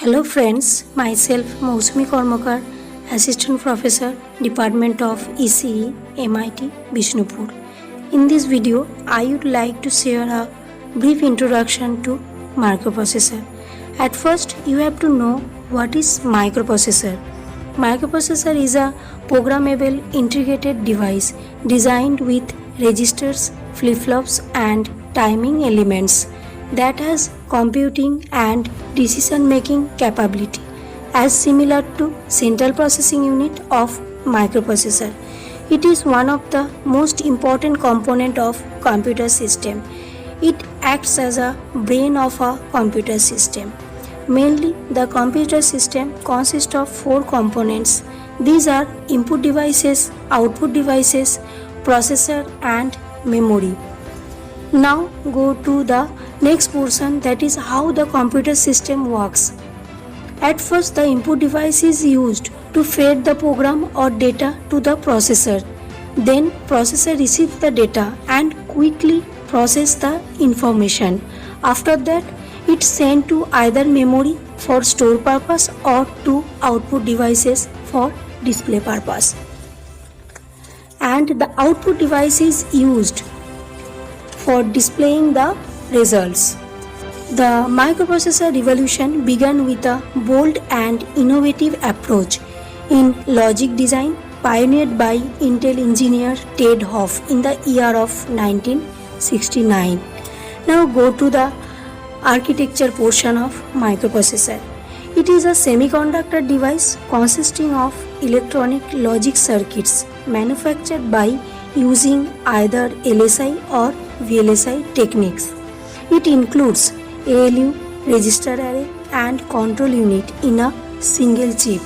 Hello friends, myself Mousmi Kormakar, Assistant Professor, Department of ECE, MIT, Bishnupur. In this video, I would like to share a brief introduction to microprocessor. At first, you have to know what is microprocessor. Microprocessor is a programmable integrated device designed with registers, flip-flops and timing elements that has computing and decision making capability as similar to central processing unit of microprocessor. It is one of the most important component of computer system. It acts as a brain of a computer system. Mainly the computer system consists of four components. These are input devices, output devices, processor and memory. Now go to the next portion, that is how the computer system works. At first the input device is used to feed the program or data to the processor. Then processor receives the data and quickly process the information. After that it's sent to either memory for store purpose or to output devices for display purpose. And the output device is used for displaying the results. The microprocessor revolution began with a bold and innovative approach in logic design pioneered by Intel engineer Ted Hoff in the year of 1969. Now go to the architecture portion of microprocessor. It is a semiconductor device consisting of electronic logic circuits manufactured by using either LSI or VLSI techniques. It includes ALU, register array and control unit in a single chip.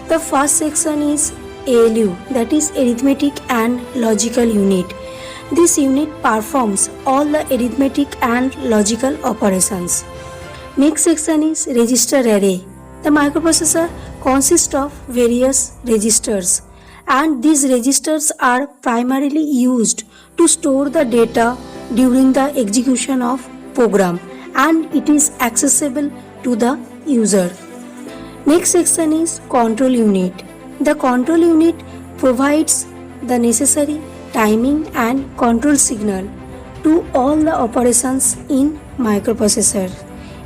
The first section is ALU, that is arithmetic and logical unit. This unit performs all the arithmetic and logical operations. Next section is register array. The microprocessor consists of various registers and these registers are primarily used to store the data during the execution of program and it is accessible to the user. Next section is control unit. The control unit provides the necessary timing and control signal to all the operations in microprocessor.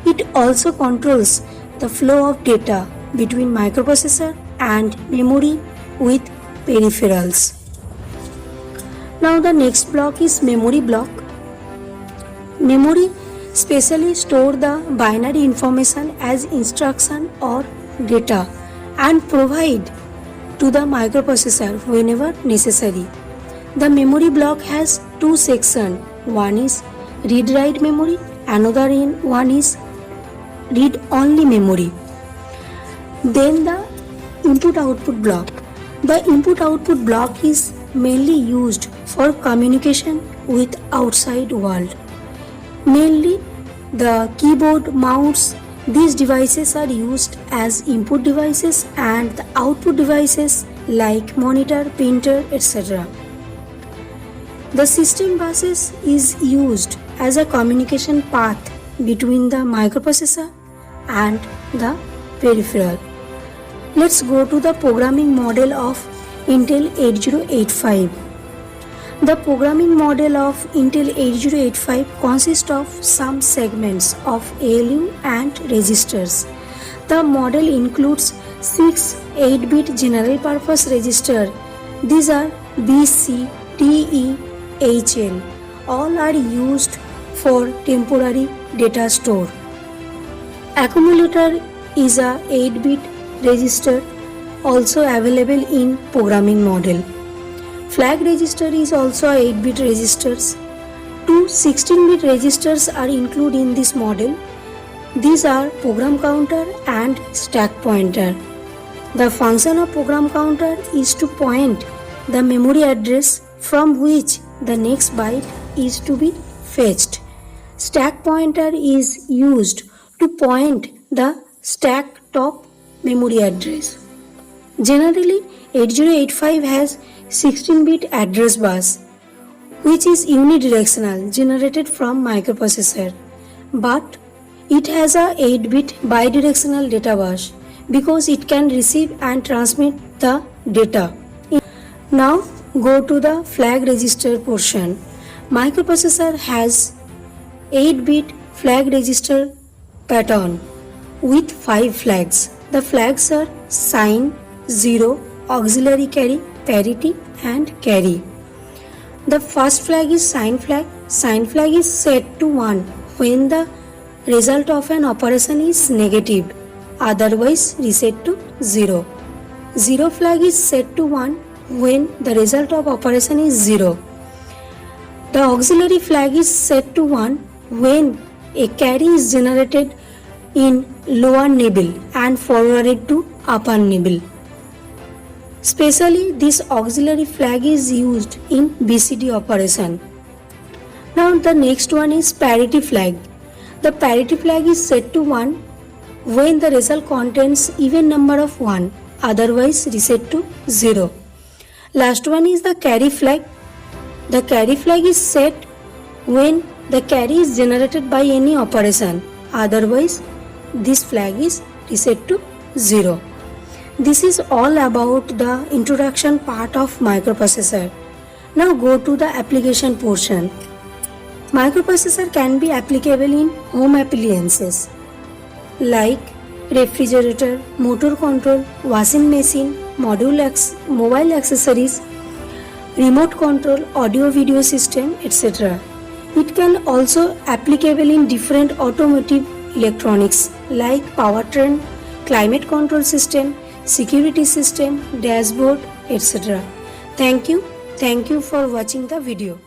It also controls the flow of data between microprocessor and memory with peripherals. Now the next block is memory block. Memory specially store the binary information as instruction or data and provide to the microprocessor whenever necessary. The memory block has two sections. One is read-write memory, another one is read-only memory. Then the input-output block. The input-output block is mainly used for communication with outside world. Mainly the keyboard, mouse, these devices are used as input devices and the output devices like monitor, printer, etc. The system buses is used as a communication path between the microprocessor and the peripheral. Let's go to the programming model of Intel 8085. The programming model of Intel 8085 consists of some segments of ALU and registers. The model includes 6 8-bit general purpose registers. These are B, C, D, E, H, L. All are used for temporary data store. Accumulator is a 8-bit register also available in programming model. Flag register is also a 8-bit registers. Two 16-bit registers are included in this model. These are program counter and stack pointer. The function of program counter is to point the memory address from which the next byte is to be fetched. Stack pointer is used to point the stack top memory address. Generally, 8085 has 16-bit address bus, which is unidirectional generated from microprocessor, but It has a 8-bit bidirectional data bus because it can receive and transmit the data. Now go to the flag register portion. Microprocessor has 8-bit flag register pattern with 5 flags. The flags are sign, 0, auxiliary carry, parity and carry. The first flag is sign flag. Sign flag is set to 1 when the result of an operation is negative, otherwise reset to 0. 0 flag is set to 1 when the result of operation is 0. The auxiliary flag is set to 1 when a carry is generated in lower nibble and forwarded to upper nibble. Specially, this auxiliary flag is used in BCD operation. Now the next one is parity flag. The parity flag is set to 1 when the result contains even number of 1, otherwise reset to 0. Last one is the carry flag. The carry flag is set when the carry is generated by any operation, otherwise this flag is reset to 0. This is all about the introduction part of microprocessor. Now go to the application portion. Microprocessor can be applicable in home appliances like refrigerator, motor control, washing machine, mobile accessories, remote control, audio video system, etc. It can also applicable in different automotive electronics like powertrain, climate control system, security system, dashboard, etc. Thank you for watching the video.